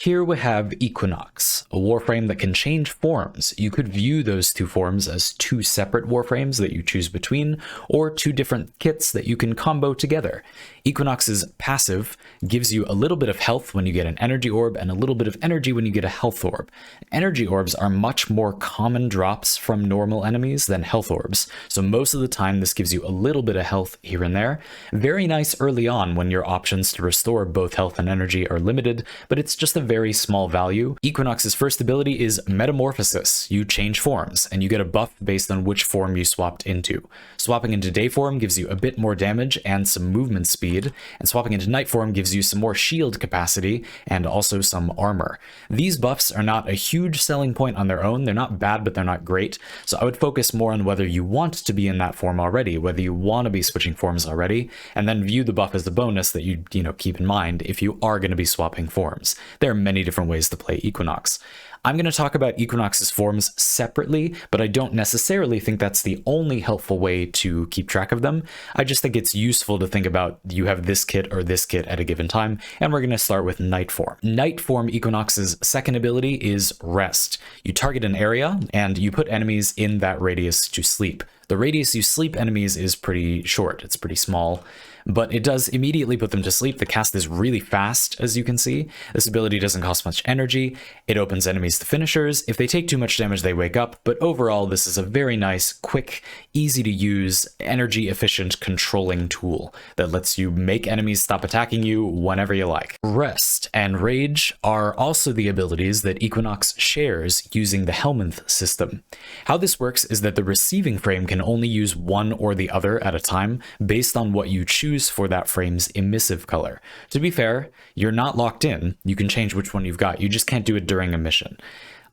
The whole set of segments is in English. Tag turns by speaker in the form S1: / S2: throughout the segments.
S1: Here we have Equinox, a Warframe that can change forms. You could view those two forms as two separate Warframes that you choose between, or two different kits that you can combo together. Equinox's passive gives you a little bit of health when you get an energy orb, and a little bit of energy when you get a health orb. Energy orbs are much more common drops from normal enemies than health orbs, so most of the time this gives you a little bit of health here and there. Very nice early on when your options to restore both health and energy are limited, but it's just a very small value. Equinox's first ability is Metamorphosis. You change forms, and you get a buff based on which form you swapped into. Swapping into day form gives you a bit more damage and some movement speed, and swapping into night form gives you some more shield capacity and also some armor. These buffs are not a huge selling point on their own. They're not bad, but they're not great, so I would focus more on whether you want to be in that form already, whether you want to be switching forms already, and then view the buff as a bonus that you keep in mind if you are going to be swapping forms. There are many different ways to play Equinox. I'm going to talk about Equinox's forms separately, but I don't necessarily think that's the only helpful way to keep track of them. I just think it's useful to think about you have this kit or this kit at a given time, and we're going to start with Night Form. Night Form Equinox's second ability is Rest. You target an area, and you put enemies in that radius to sleep. The radius you sleep enemies is pretty short, it's pretty small, but it does immediately put them to sleep. The cast is really fast, as you can see. This ability doesn't cost much energy. It opens enemies to finishers. If they take too much damage, they wake up, but overall, this is a very nice, quick, easy to use, energy efficient controlling tool that lets you make enemies stop attacking you whenever you like. Rest and Rage are also the abilities that Equinox shares using the Helminth system. How this works is that the receiving frame can only use one or the other at a time based on what you choose for that frame's emissive color. To be fair, you're not locked in. You can change which one you've got. You just can't do it during a mission.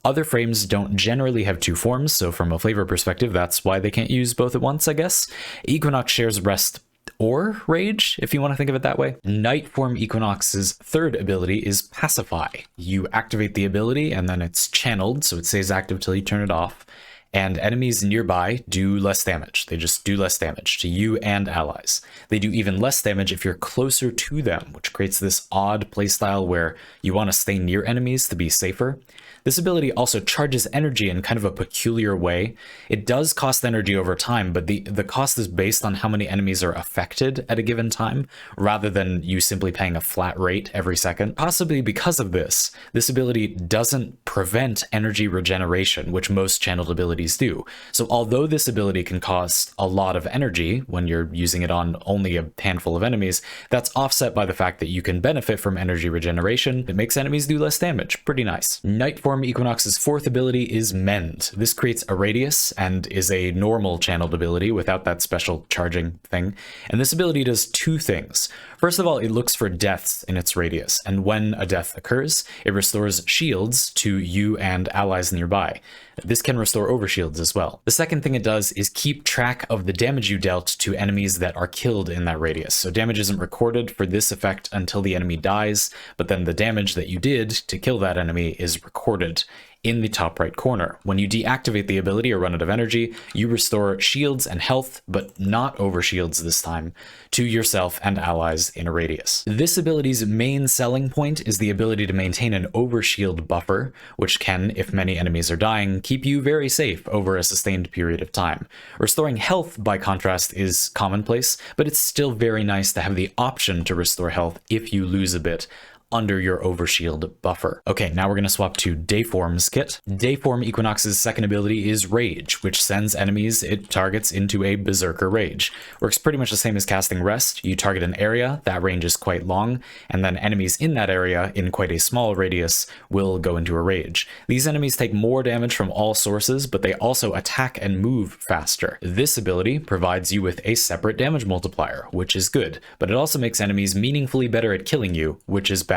S1: Other frames don't generally have two forms, so from a flavor perspective, that's why they can't use both at once, I guess. Equinox shares Rest or Rage, if you want to think of it that way. Night Form Equinox's third ability is Pacify. You activate the ability, and then it's channeled, so it stays active till you turn it off. And enemies nearby do less damage. They just do less damage to you and allies. They do even less damage if you're closer to them, which creates this odd playstyle where you want to stay near enemies to be safer. This ability also charges energy in kind of a peculiar way. It does cost energy over time, but the cost is based on how many enemies are affected at a given time, rather than you simply paying a flat rate every second. Possibly because of this, this ability doesn't prevent energy regeneration, which most channeled abilities do. So although this ability can cost a lot of energy when you're using it on only a handful of enemies, that's offset by the fact that you can benefit from energy regeneration. It makes enemies do less damage. Pretty nice. Night Form Equinox's fourth ability is Mend. This creates a radius and is a normal channeled ability without that special charging thing. And this ability does two things. First of all, it looks for deaths in its radius, and when a death occurs, it restores shields to you and allies nearby. This can restore overshields as well. The second thing it does is keep track of the damage you dealt to enemies that are killed in that radius. So damage isn't recorded for this effect until the enemy dies, but then the damage that you did to kill that enemy is recorded in the top right corner. When you deactivate the ability or run out of energy, you restore shields and health, but not overshields this time, to yourself and allies in a radius. This ability's main selling point is the ability to maintain an overshield buffer, which can, if many enemies are dying, keep you very safe over a sustained period of time. Restoring health, by contrast, is commonplace, but it's still very nice to have the option to restore health if you lose a bit under your overshield buffer. Okay, now we're going to swap to Dayform's kit. Dayform Equinox's second ability is Rage, which sends enemies it targets into a Berserker Rage. Works pretty much the same as casting Rest. You target an area, that range is quite long, and then enemies in that area, in quite a small radius, will go into a Rage. These enemies take more damage from all sources, but they also attack and move faster. This ability provides you with a separate damage multiplier, which is good, but it also makes enemies meaningfully better at killing you, which is bad.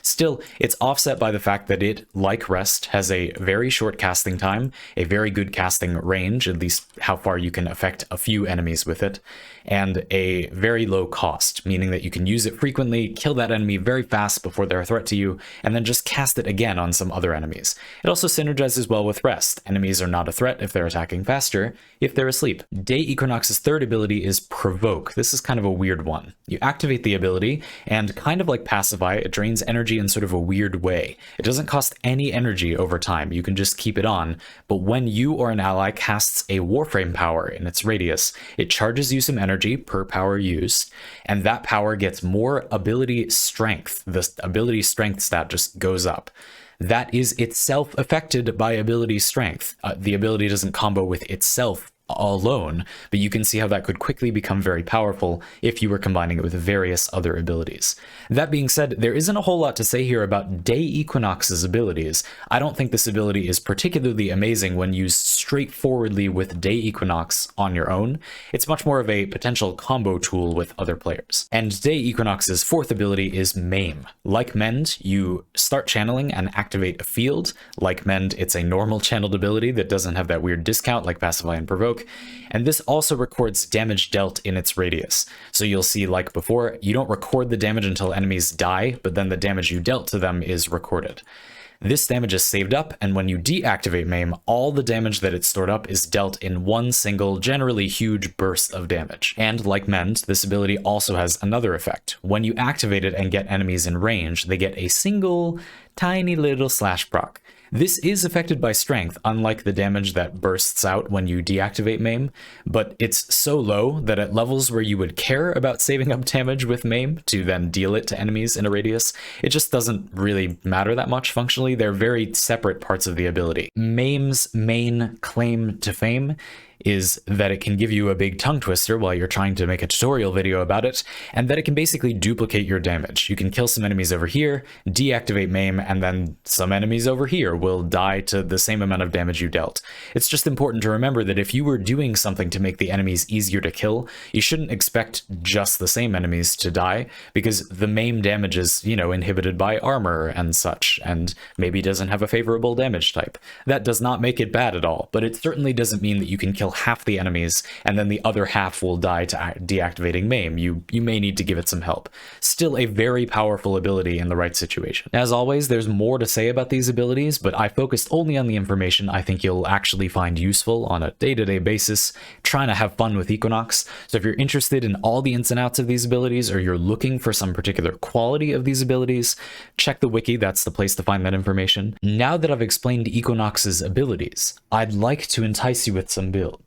S1: Still, it's offset by the fact that it, like Rest, has a very short casting time, a very good casting range, at least how far you can affect a few enemies with it, and a very low cost, meaning that you can use it frequently, kill that enemy very fast before they're a threat to you, and then just cast it again on some other enemies. It also synergizes well with Rest. Enemies are not a threat if they're attacking faster, if they're asleep. Day Equinox's third ability is Provoke. This is kind of a weird one. You activate the ability, and kind of like Pacify, it drains energy in sort of a weird way. It doesn't cost any energy over time, you can just keep it on, but when you or an ally casts a Warframe power in its radius, it charges you some energy per power used, and that power gets more ability strength. The ability strength stat just goes up. That is itself affected by ability strength. The ability doesn't combo with itself alone, but you can see how that could quickly become very powerful if you were combining it with various other abilities. That being said, there isn't a whole lot to say here about Day Equinox's abilities. I don't think this ability is particularly amazing when used straightforwardly with Day Equinox on your own. It's much more of a potential combo tool with other players. And Day Equinox's fourth ability is Maim. Like Mend, you start channeling and activate a field. Like Mend, it's a normal channeled ability that doesn't have that weird discount like Pacify and Provoke. And this also records damage dealt in its radius. So you'll see, like before, you don't record the damage until enemies die, but then the damage you dealt to them is recorded. This damage is saved up, and when you deactivate Maim, all the damage that it's stored up is dealt in one single, generally huge burst of damage. And like Mend, this ability also has another effect. When you activate it and get enemies in range, they get a single, tiny little slash proc. This is affected by strength, unlike the damage that bursts out when you deactivate Maim, but it's so low that at levels where you would care about saving up damage with Maim to then deal it to enemies in a radius, it just doesn't really matter that much functionally. They're very separate parts of the ability. Maim's main claim to fame is that it can give you a big tongue twister while you're trying to make a tutorial video about it, and that it can basically duplicate your damage. You can kill some enemies over here, deactivate Maim, and then some enemies over here will die to the same amount of damage you dealt. It's just important to remember that if you were doing something to make the enemies easier to kill, you shouldn't expect just the same enemies to die, because the Maim damage is, inhibited by armor and such, and maybe doesn't have a favorable damage type. That does not make it bad at all, but it certainly doesn't mean that you can kill half the enemies and then the other half will die to deactivating Maim. You may need to give it some help. Still a very powerful ability in the right situation. As always, there's more to say about these abilities, but I focused only on the information I think you'll actually find useful on a day-to-day basis, trying to have fun with Equinox. So if you're interested in all the ins and outs of these abilities, or you're looking for some particular quality of these abilities, check the wiki, that's the place to find that information. Now that I've explained Equinox's abilities, I'd like to entice you with some builds.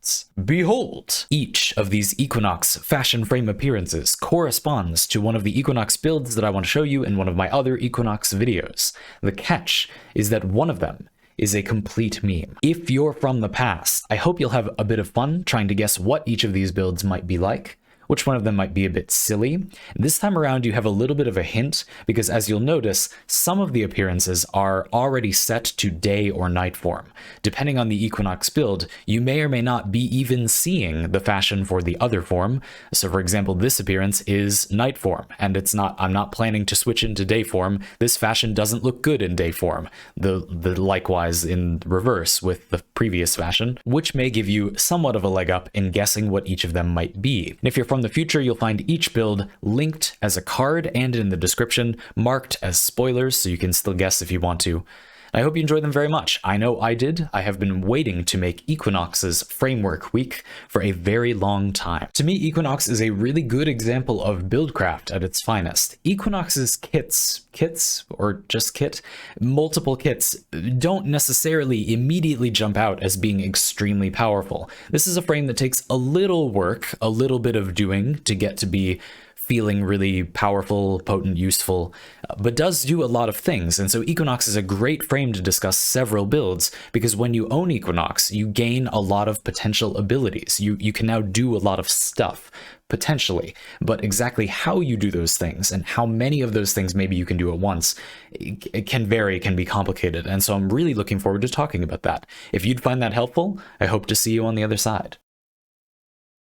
S1: Behold! Each of these Equinox fashion frame appearances corresponds to one of the Equinox builds that I want to show you in one of my other Equinox videos. The catch is that one of them is a complete meme. If you're from the past, I hope you'll have a bit of fun trying to guess what each of these builds might be like, which one of them might be a bit silly. This time around you have a little bit of a hint, because as you'll notice, some of the appearances are already set to day or night form. Depending on the Equinox build, you may or may not be even seeing the fashion for the other form. So for example, this appearance is night form, and I'm not planning to switch into day form. This fashion doesn't look good in day form. The likewise in reverse with the previous fashion, which may give you somewhat of a leg up in guessing what each of them might be. And if you're from the future, you'll find each build linked as a card and in the description, marked as spoilers, so you can still guess if you want to. I hope you enjoyed them very much. I know I did. I have been waiting to make Equinox's FrameWork week for a very long time. To me, Equinox is a really good example of buildcraft at its finest. Equinox's kits, or just kit, multiple kits, don't necessarily immediately jump out as being extremely powerful. This is a frame that takes a little work, a little bit of doing to get to be feeling really powerful, potent, useful, but does do a lot of things. And so Equinox is a great frame to discuss several builds, because when you own Equinox, you gain a lot of potential abilities. You can now do a lot of stuff, potentially, but exactly how you do those things and how many of those things maybe you can do at once, it can vary, can be complicated. And so I'm really looking forward to talking about that. If you'd find that helpful, I hope to see you on the other side.